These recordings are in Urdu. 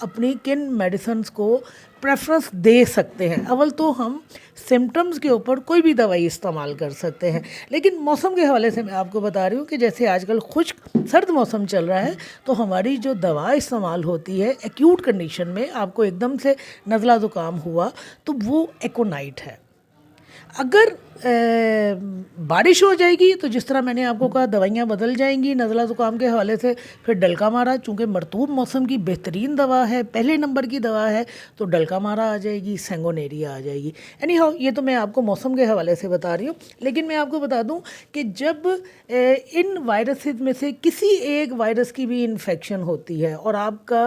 اپنی کن میڈیسنز کو پریفرنس دے سکتے ہیں. اول تو ہم سمٹمز کے اوپر کوئی بھی دوائی استعمال کر سکتے ہیں، لیکن موسم کے حوالے سے میں آپ کو بتا رہی ہوں کہ جیسے آج کل خشک سرد موسم چل رہا ہے تو ہماری جو دوا استعمال ہوتی ہے ایکیوٹ کنڈیشن میں، آپ کو ایک دم سے نزلہ زکام ہوا تو وہ ایکونائٹ ہے. اگر بارش ہو جائے گی تو جس طرح میں نے آپ کو کہا دوائیاں بدل جائیں گی نزلہ زکام کے حوالے سے. پھر ڈلکا مارا چونکہ مرطوب موسم کی بہترین دوا ہے، پہلے نمبر کی دوا ہے، تو ڈلکا مارا آ جائے گی، سینگونیریا آ جائے گی. اینی ہاؤ یہ تو میں آپ کو موسم کے حوالے سے بتا رہی ہوں. لیکن میں آپ کو بتا دوں کہ جب ان وائرسز میں سے کسی ایک وائرس کی بھی انفیکشن ہوتی ہے اور آپ کا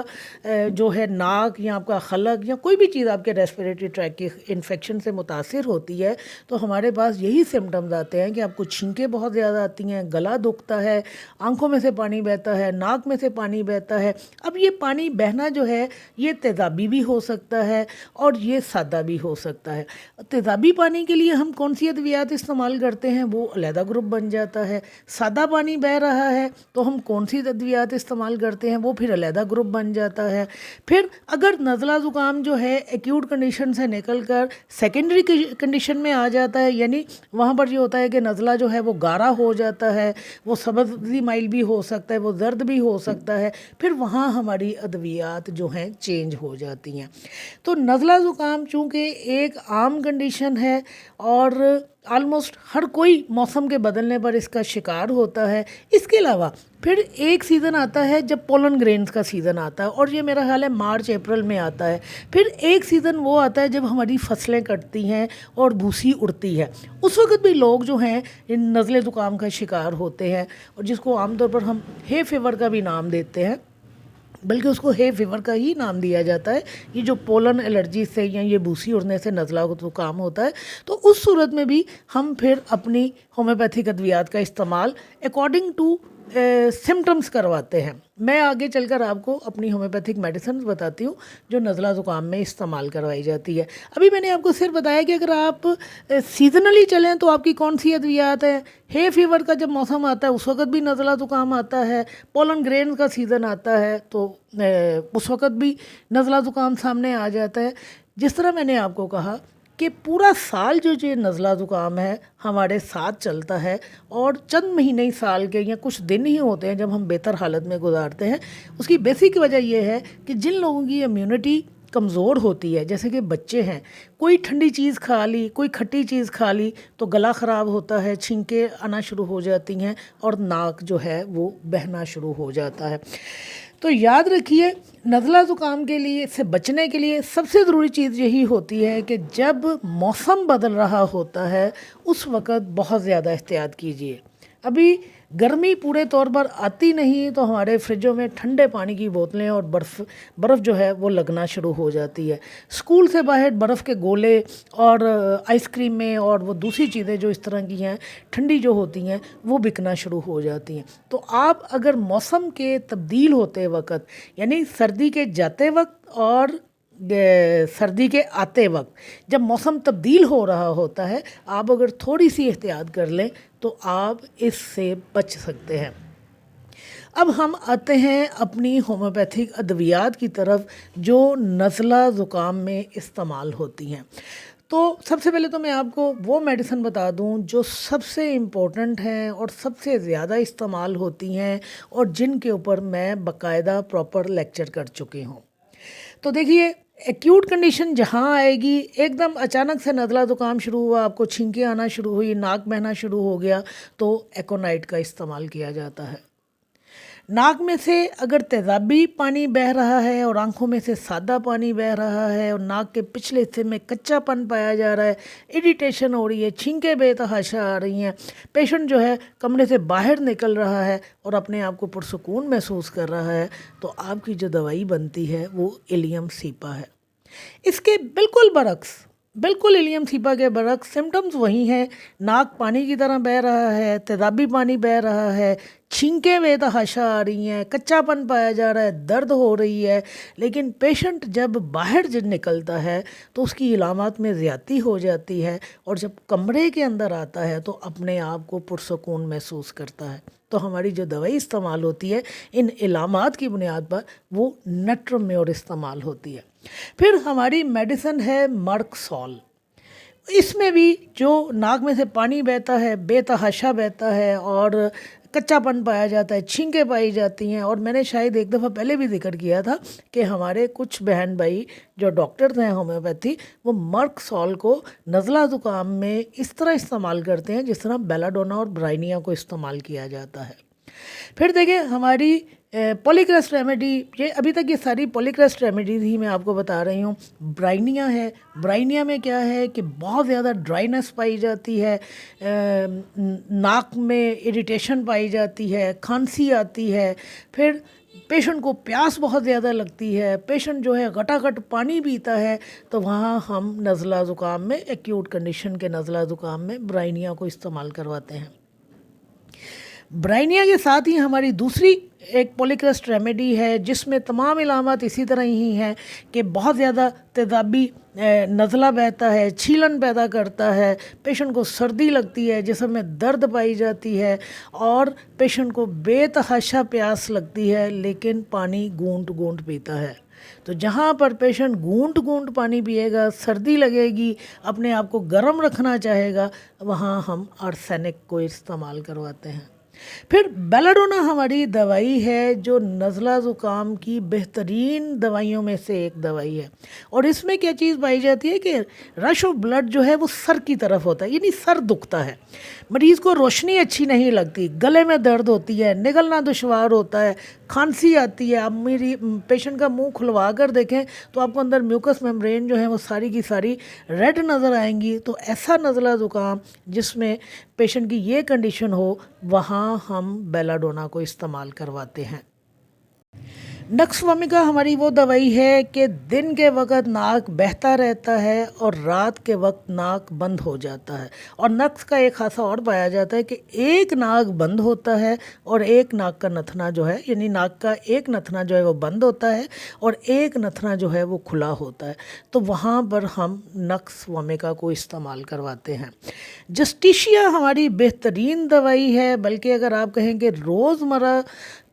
جو ہے ناک یا آپ کا خلق یا کوئی بھی چیز آپ کے ریسپیریٹری ٹریک کی انفیکشن سے متاثر ہوتی ہے تو ہمارے پاس یہی سمٹمز آتے ہیں کہ آپ کو چھینکیں بہت زیادہ آتی ہیں، گلا دکھتا ہے، آنکھوں میں سے پانی بہتا ہے، ناک میں سے پانی بہتا ہے. اب یہ پانی بہنا جو ہے یہ تیزابی بھی ہو سکتا ہے اور یہ سادہ بھی ہو سکتا ہے. تیزابی پانی کے لیے ہم کون سی ادویات استعمال کرتے ہیں وہ علیحدہ گروپ بن جاتا ہے. سادہ پانی بہہ رہا ہے تو ہم کون سی ادویات استعمال کرتے ہیں وہ پھر علیحدہ گروپ بن جاتا ہے. پھر اگر نزلہ زکام جو ہے ایکیوٹ کنڈیشن سے نکل کر سیکنڈری کنڈیشن میں آ جاتا ہے، یعنی وہاں پر یہ ہوتا ہے کہ نزلہ جو ہے وہ گارا ہو جاتا ہے، وہ سبزی مائل بھی ہو سکتا ہے، وہ زرد بھی ہو سکتا ہے، پھر وہاں ہماری ادویات جو ہیں چینج ہو جاتی ہیں. تو نزلہ زکام چونکہ ایک عام کنڈیشن ہے اور آلموسٹ ہر کوئی موسم کے بدلنے پر اس کا شکار ہوتا ہے. اس کے علاوہ پھر ایک سیزن آتا ہے جب پولن گرینز کا سیزن آتا ہے اور یہ میرا خیال ہے مارچ اپریل میں آتا ہے. پھر ایک سیزن وہ آتا ہے جب ہماری فصلیں کٹتی ہیں اور بھوسی اڑتی ہے. اس وقت بھی لوگ جو ہیں ان نزلے زکام کا شکار ہوتے ہیں اور جس کو عام طور پر ہم ہے فیور کا بھی نام دیتے ہیں، بلکہ اس کو ہے فیور کا ہی نام دیا جاتا ہے. یہ جو پولن الرجی سے یا یہ بھوسی اڑنے سے نزلہ زکام ہوتا ہے تو اس صورت میں بھی ہم پھر اپنی ہومیوپیتھک ادویات کا استعمال اکارڈنگ ٹو سمٹمز کرواتے ہیں. میں آگے چل کر آپ کو اپنی ہومیوپیتھک میڈیسنز بتاتی ہوں جو نزلہ زکام میں استعمال کروائی جاتی ہے. ابھی میں نے آپ کو صرف بتایا کہ اگر آپ سیزنلی چلیں تو آپ کی کون سی ادویات ہیں. ہے فیور کا جب موسم آتا ہے اس وقت بھی نزلہ زکام آتا ہے، پولن گرین کا سیزن آتا ہے تو اس وقت بھی نزلہ زکام سامنے آ جاتا ہے. جس طرح میں نے آپ کو کہا کہ پورا سال جو یہ نزلہ زکام ہے ہمارے ساتھ چلتا ہے اور چند مہینے ہی سال کے یا کچھ دن ہی ہوتے ہیں جب ہم بہتر حالت میں گزارتے ہیں. اس کی بیسک وجہ یہ ہے کہ جن لوگوں کی امیونٹی کمزور ہوتی ہے، جیسے کہ بچے ہیں، کوئی ٹھنڈی چیز کھا لی، کوئی کھٹی چیز کھا لی تو گلا خراب ہوتا ہے، چھینکیں آنا شروع ہو جاتی ہیں اور ناک جو ہے وہ بہنا شروع ہو جاتا ہے. تو یاد رکھیے نزلہ زکام کے لیے سے بچنے کے لیے سب سے ضروری چیز یہی ہوتی ہے کہ جب موسم بدل رہا ہوتا ہے اس وقت بہت زیادہ احتیاط کیجیے. ابھی گرمی پورے طور پر آتی نہیں تو ہمارے فریجوں میں ٹھنڈے پانی کی بوتلیں اور برف جو ہے وہ لگنا شروع ہو جاتی ہے. اسکول سے باہر برف کے گولے اور آئس کریم میں اور وہ دوسری چیزیں جو اس طرح کی ہیں ٹھنڈی جو ہوتی ہیں وہ بکنا شروع ہو جاتی ہیں. تو آپ اگر موسم کے تبدیل ہوتے وقت یعنی سردی کے جاتے وقت اور سردی کے آتے وقت جب موسم تبدیل ہو رہا ہوتا ہے آپ اگر تھوڑی سی احتیاط کر لیں تو آپ اس سے بچ سکتے ہیں. اب ہم آتے ہیں اپنی ہومیوپیتھک ادویات کی طرف جو نزلہ زکام میں استعمال ہوتی ہیں. تو سب سے پہلے تو میں آپ کو وہ میڈیسن بتا دوں جو سب سے امپورٹنٹ ہیں اور سب سے زیادہ استعمال ہوتی ہیں اور جن کے اوپر میں باقاعدہ پراپر لیکچر کر چکی ہوں. تو دیکھیے ایکیوٹ کنڈیشن جہاں آئے گی ایک دم اچانک سے نزلہ زکام شروع ہوا، آپ کو چھینکیں آنا شروع ہوئی، ناک بہنا شروع ہو گیا تو ایکونائٹ کا استعمال کیا جاتا ہے. ناک میں سے اگر تیزابی پانی بہہ رہا ہے اور آنکھوں میں سے سادہ پانی بہہ رہا ہے اور ناک کے پچھلے حصے میں کچا پن پایا جا رہا ہے، ایریٹیشن ہو رہی ہے، چھینکیں بے تحاشا آ رہی ہیں، پیشنٹ جو ہے کمرے سے باہر نکل رہا ہے اور اپنے آپ کو پرسکون محسوس کر رہا ہے تو آپ کی جو دوائی بنتی ہے وہ ایلیم سیپا ہے. اس کے بالکل برعکس بالکل ایلیم سیپا کے برعکس سمٹمز وہی ہیں، ناک پانی کی طرح بہہ رہا ہے، تیزابی پانی بہہ رہا ہے، چھینکیں بے تحاشا آ رہی ہیں، کچا پن پایا جا رہا ہے، درد ہو رہی ہے، لیکن پیشنٹ جب باہر نکلتا ہے تو اس کی علامات میں زیادتی ہو جاتی ہے، اور جب کمرے کے اندر آتا ہے تو اپنے آپ کو پرسکون محسوس کرتا ہے۔ تو ہماری جو دوائی استعمال ہوتی ہے ان علامات کی بنیاد پر وہ نٹرمیور استعمال ہوتی ہے۔ پھر ہماری میڈیسن ہے مرک سال۔ اس میں بھی جو ناک میں سے پانی بہتا ہے، بے تحاشا بہتا ہے اور کچا پن پایا جاتا ہے، چھینکیں پائی جاتی ہیں، اور میں نے شاید ایک دفعہ پہلے بھی ذکر کیا تھا کہ ہمارے کچھ بہن بھائی جو ڈاکٹرز ہیں ہومیوپیتھی، وہ مرک سال کو نزلہ زکام میں اس طرح استعمال کرتے ہیں جس طرح بیلا ڈونا اور برائنیا کو استعمال کیا جاتا ہے۔ پھر دیکھیں ہماری پولیکریسٹ ریمیڈی، یہ ابھی تک یہ ساری پولیکریسٹ ریمیڈیز ہی میں آپ کو بتا رہی ہوں۔ برائنیا ہے، برائنیا میں کیا ہے کہ بہت زیادہ ڈرائنس پائی جاتی ہے، ناک میں اریٹیشن پائی جاتی ہے، کھانسی آتی ہے، پھر پیشنٹ کو پیاس بہت زیادہ لگتی ہے، پیشنٹ جو ہے گھٹا گھٹ پانی پیتا ہے، تو وہاں ہم نزلہ زکام میں، ایکیوٹ کنڈیشن کے نزلہ زکام میں برائنیا کو استعمال کرواتے ہیں۔ برائنیا کے ساتھ ہی ہماری دوسری ایک پولیکریسٹ ریمیڈی ہے جس میں تمام علامات اسی طرح ہی ہیں کہ بہت زیادہ تیزابی نزلہ بہتا ہے، چھیلن پیدا کرتا ہے، پیشنٹ کو سردی لگتی ہے، جسم میں درد پائی جاتی ہے، اور پیشنٹ کو بے تحاشا پیاس لگتی ہے لیکن پانی گھونٹ گھونٹ پیتا ہے۔ تو جہاں پر پیشنٹ گھونٹ گھونٹ پانی پیے گا، سردی لگے گی، اپنے آپ کو گرم رکھنا چاہے گا، وہاں ہم آرسینک کو استعمال کرواتے ہیں۔ پھر بیلا ڈونا ہماری دوائی ہے جو نزلہ زکام کی بہترین دوائیوں میں سے ایک دوائی ہے، اور اس میں کیا چیز پائی جاتی ہے کہ رش آف بلڈ جو ہے وہ سر کی طرف ہوتا ہے، یعنی سر دکھتا ہے، مریض کو روشنی اچھی نہیں لگتی، گلے میں درد ہوتی ہے، نگلنا دشوار ہوتا ہے، کھانسی آتی ہے۔ آپ میری پیشنٹ کا منہ کھلوا کر دیکھیں تو آپ کو اندر میوکس میمبرین جو ہے وہ ساری کی ساری ریڈ نظر آئیں گی۔ تو ایسا نزلہ زکام جس میں پیشنٹ کی یہ کنڈیشن ہو، وہاں ہم بیلا ڈونا کو استعمال کرواتے ہیں۔ نکس ومیکا ہماری وہ دوائی ہے کہ دن کے وقت ناک بہتا رہتا ہے اور رات کے وقت ناک بند ہو جاتا ہے، اور نکس کا ایک خاصہ اور پایا جاتا ہے کہ ایک ناک بند ہوتا ہے اور ایک ناک کا نتھنا جو ہے، یعنی ناک کا ایک نتھنا جو ہے وہ بند ہوتا ہے اور ایک نتھنا جو ہے وہ کھلا ہوتا ہے، تو وہاں پر ہم نکس ومیکا کو استعمال کرواتے ہیں۔ جسٹیشیا ہماری بہترین دوائی ہے، بلکہ اگر آپ کہیں کہ روزمرہ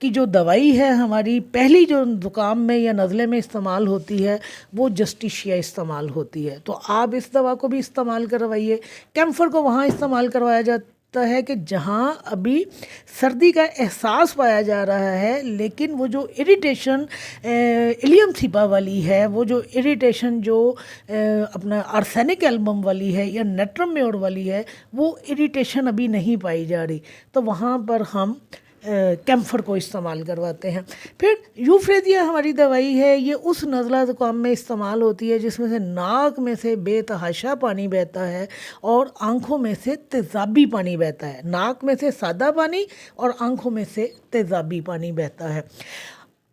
کی جو دوائی ہے ہماری پہلی جو زکام میں یا نزلے میں استعمال ہوتی ہے وہ جسٹیشیا استعمال ہوتی ہے، تو آپ اس دوا کو بھی استعمال کروائیے۔ کیمفر کو وہاں استعمال کروایا جاتا ہے کہ جہاں ابھی سردی کا احساس پایا جا رہا ہے، لیکن وہ جو اریٹیشن ایلیم سیپا والی ہے، وہ جو اریٹیشن جو اپنا آرسینک ایلبم والی ہے یا نیٹرمیور والی ہے، وہ اریٹیشن ابھی نہیں پائی جا رہی، تو وہاں پر ہم کیمفر کو استعمال کرواتے ہیں۔ پھر یوفریزیا ہماری دوائی ہے، یہ اس نزلہ زکام میں استعمال ہوتی ہے جس میں سے ناک میں سے بے تحاشا پانی بہتا ہے اور آنکھوں میں سے تیزابی پانی بہتا ہے، ناک میں سے سادہ پانی اور آنکھوں میں سے تیزابی پانی بہتا ہے۔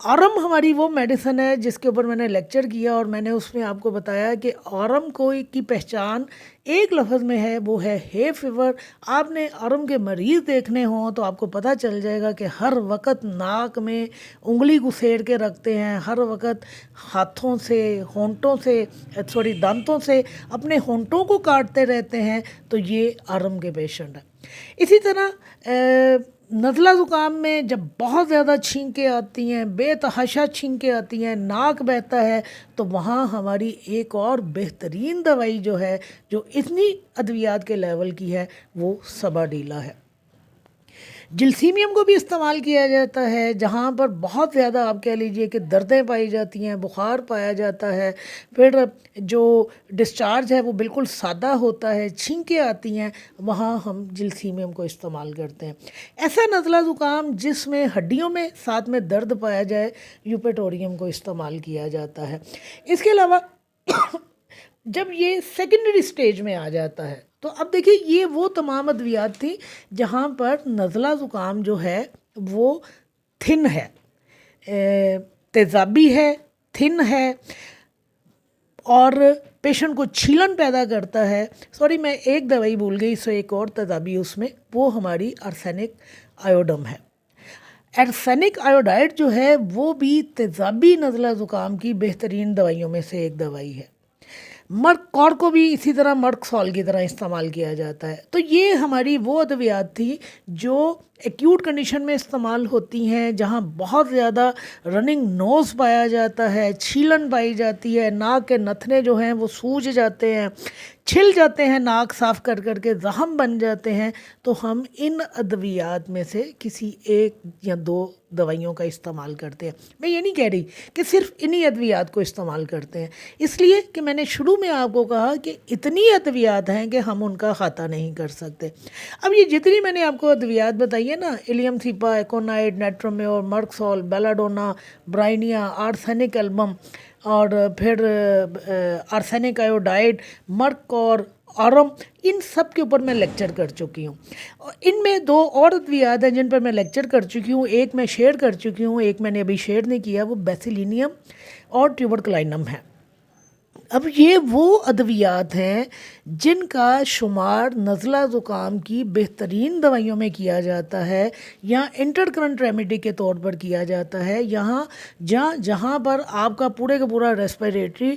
آرم ہماری وہ میڈیسن ہے جس کے اوپر میں نے لیکچر کیا، اور میں نے اس میں آپ کو بتایا کہ آرم کی پہچان ایک لفظ میں ہے، وہ ہے ہے فیور۔ آپ نے آرم کے مریض دیکھنے ہوں تو آپ کو پتہ چل جائے گا کہ ہر وقت ناک میں انگلی گھسیڑ کے رکھتے ہیں، ہر وقت ہاتھوں سے، ہونٹوں سے، دانتوں سے اپنے ہونٹوں کو کاٹتے رہتے ہیں، تو یہ آرم کے پیشنٹ ہیں۔ اسی طرح نزلہ زکام میں جب بہت زیادہ چھینکیں آتی ہیں، بے تحاشا چھینکیں آتی ہیں، ناک بہتا ہے، تو وہاں ہماری ایک اور بہترین دوائی جو ہے، جو اتنی ادویات کے لیول کی ہے، وہ سباڈیلا ہے۔ جلسیمیم کو بھی استعمال کیا جاتا ہے جہاں پر بہت زیادہ آپ کہہ لیجئے کہ دردیں پائی جاتی ہیں، بخار پایا جاتا ہے، پھر جو ڈسچارج ہے وہ بالکل سادہ ہوتا ہے، چھینکیں آتی ہیں، وہاں ہم جلسیمیم کو استعمال کرتے ہیں۔ ایسا نزلہ زکام جس میں ہڈیوں میں ساتھ میں درد پایا جائے، یوپیٹوریم کو استعمال کیا جاتا ہے۔ اس کے علاوہ جب یہ سیکنڈری سٹیج میں آ جاتا ہے تو اب دیکھیں یہ وہ تمام ادویات تھیں جہاں پر نزلہ زکام جو ہے وہ تھن ہے، تیزابی ہے، تھن ہے اور پیشنٹ کو چھیلن پیدا کرتا ہے. سوری میں ایک دوائی بھول گئی، سو ایک اور تدابیر اس میں، وہ ہماری آرسینک آیوڈم ہے. آرسینک آیوڈائڈ جو ہے وہ بھی تیزابی نزلہ زکام کی بہترین دوائیوں میں سے ایک دوائی ہے. مرک کور کو بھی اسی طرح مرک سال کی طرح استعمال کیا جاتا ہے. تو یہ ہماری وہ ادویات تھی جو ایکیوٹ کنڈیشن میں استعمال ہوتی ہیں، جہاں بہت زیادہ رننگ نوز پایا جاتا ہے، چھیلن پائی جاتی ہے، ناک کے نتھنے جو ہیں وہ سوج جاتے ہیں، چھل جاتے ہیں، ناک صاف کر کر کے زخم بن جاتے ہیں. تو ہم ان ادویات میں سے کسی ایک یا دو دوائیوں کا استعمال کرتے ہیں. میں یہ نہیں کہہ رہی کہ صرف انہی ادویات کو استعمال کرتے ہیں، اس لیے کہ میں نے شروع میں آپ کو کہا کہ اتنی ادویات ہیں کہ ہم ان کا احاطہ نہیں کر سکتے. اب یہ جتنی میں نے آپ کو ادویات بتائی ہے نا، ایلیم سیپا، ایکونائڈ، نیٹرومیور، مرکسول، بیلاڈونا، برائنیا، آرسینک البم، اور پھر آرسینک آیوڈائڈ، مرک اور آرم، ان سب کے اوپر میں لیکچر کر چکی ہوں. ان میں دو اور ادویات ہیں جن پر میں لیکچر کر چکی ہوں. ایک میں شیئر کر چکی ہوں، ایک میں نے ابھی شیئر نہیں کیا، وہ بیسیلینیم اور ٹیوبرکلائنم ہے. اب یہ وہ ادویات ہیں جن کا شمار نزلہ زکام کی بہترین دوائیوں میں کیا جاتا ہے، یا انٹر کرنٹ ریمیڈی کے طور پر کیا جاتا ہے. جہاں پر آپ کا پورے کا پورا ریسپیریٹری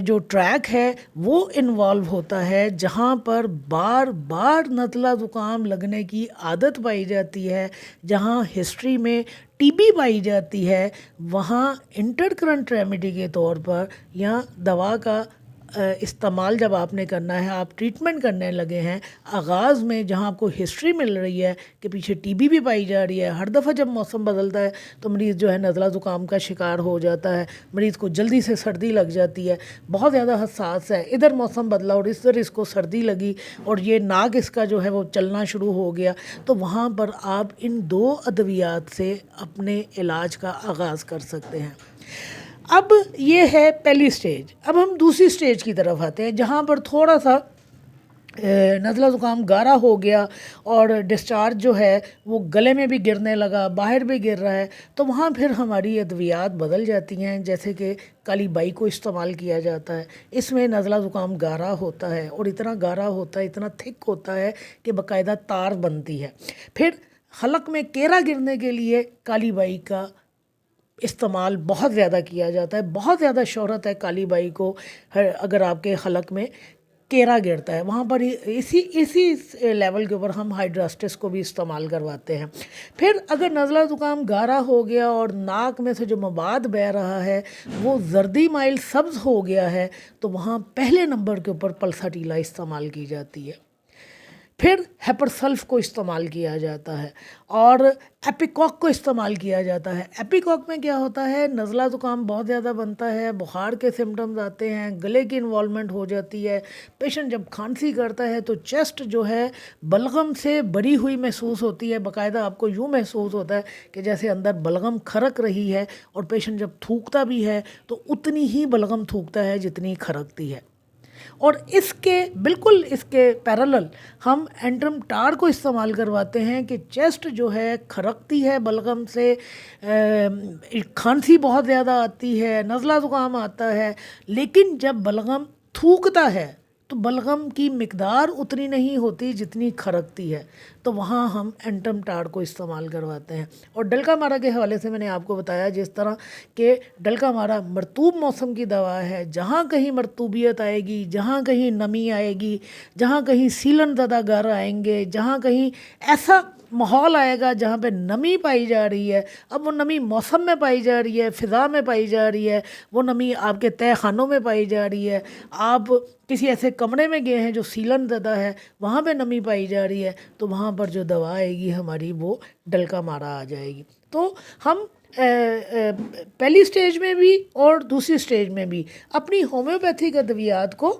جو ٹریک ہے وہ انوالو ہوتا ہے، جہاں پر بار بار نزلہ زکام لگنے کی عادت پائی جاتی ہے، جہاں ہسٹری میں ٹی بی پائی جاتی ہے، وہاں انٹر کرنٹ ریمیڈی کے طور پر یا دوا کا استعمال جب آپ نے کرنا ہے، آپ ٹریٹمنٹ کرنے لگے ہیں، آغاز میں جہاں آپ کو ہسٹری مل رہی ہے کہ پیچھے ٹی بی بھی پائی جا رہی ہے، ہر دفعہ جب موسم بدلتا ہے تو مریض جو ہے نزلہ زکام کا شکار ہو جاتا ہے، مریض کو جلدی سے سردی لگ جاتی ہے، بہت زیادہ حساس ہے، ادھر موسم بدلا اور ادھر اس کو سردی لگی اور یہ ناک اس کا جو ہے وہ چلنا شروع ہو گیا. تو وہاں پر آپ ان دو ادویات سے اپنے علاج کا آغاز کر سکتے ہیں. اب یہ ہے پہلی سٹیج. اب ہم دوسری سٹیج کی طرف آتے ہیں، جہاں پر تھوڑا سا نزلہ زکام گارا ہو گیا اور ڈسچارج جو ہے وہ گلے میں بھی گرنے لگا، باہر بھی گر رہا ہے. تو وہاں پھر ہماری ادویات بدل جاتی ہیں، جیسے کہ کالی بائی کو استعمال کیا جاتا ہے. اس میں نزلہ زکام گارا ہوتا ہے اور اتنا گارا ہوتا ہے، اتنا تھک ہوتا ہے کہ باقاعدہ تار بنتی ہے. پھر حلق میں کیرا گرنے کے لیے کالی بائی کا استعمال بہت زیادہ کیا جاتا ہے. بہت زیادہ شہرت ہے کالی بائی کو. اگر آپ کے حلق میں کیرا گرتا ہے وہاں پر اسی لیول کے اوپر ہم ہائیڈراسٹس کو بھی استعمال کرواتے ہیں. پھر اگر نزلہ زکام گارا ہو گیا اور ناک میں سے جو مباد بہہ رہا ہے وہ زردی مائل سبز ہو گیا ہے تو وہاں پہلے نمبر کے اوپر پلساٹیلا استعمال کی جاتی ہے. پھر ہیپرسلف کو استعمال کیا جاتا ہے اور ایپیکاک کو استعمال کیا جاتا ہے. ایپیکاک میں کیا ہوتا ہے، نزلہ زکام بہت زیادہ بنتا ہے، بخار کے سمٹمز آتے ہیں، گلے کی انوالومنٹ ہو جاتی ہے، پیشنٹ جب کھانسی کرتا ہے تو چیسٹ جو ہے بلغم سے بری ہوئی محسوس ہوتی ہے. باقاعدہ آپ کو یوں محسوس ہوتا ہے کہ جیسے اندر بلغم کھرک رہی ہے، اور پیشنٹ جب تھوکتا بھی ہے تو اتنی ہی بلغم تھوکتا ہے جتنی کھرکتی ہے. اور اس کے پیرالل ہم اینٹرم ٹار کو استعمال کرواتے ہیں کہ چیسٹ جو ہے کھرکتی ہے بلغم سے، کھانسی بہت زیادہ آتی ہے، نزلہ زکام آتا ہے، لیکن جب بلغم تھوکتا ہے تو بلغم کی مقدار اتنی نہیں ہوتی جتنی کھرکتی ہے، تو وہاں ہم اینٹرم ٹار کو استعمال کرواتے ہیں. اور ڈلکا مارا کے حوالے سے میں نے آپ کو بتایا جس طرح کہ ڈلکا مارا مرطوب موسم کی دوا ہے. جہاں کہیں مرطوبیت آئے گی، جہاں کہیں نمی آئے گی، جہاں کہیں سیلن زدہ گھر آئیں گے، جہاں کہیں ایسا ماحول آئے گا جہاں پہ نمی پائی جا رہی ہے، اب وہ نمی موسم میں پائی جا رہی ہے، فضا میں پائی جا رہی ہے، وہ نمی آپ کے تہہ خانوں میں پائی جا رہی ہے، آپ کسی ایسے کمرے میں گئے ہیں جو سیلن زدہ ہے وہاں پہ نمی پائی جا رہی ہے، تو وہاں پر جو دوا آئے گی ہماری وہ ڈلکا مارا آ جائے گی. تو ہم پہلی سٹیج میں بھی اور دوسری سٹیج میں بھی اپنی ہومیوپیتھک ادویات کو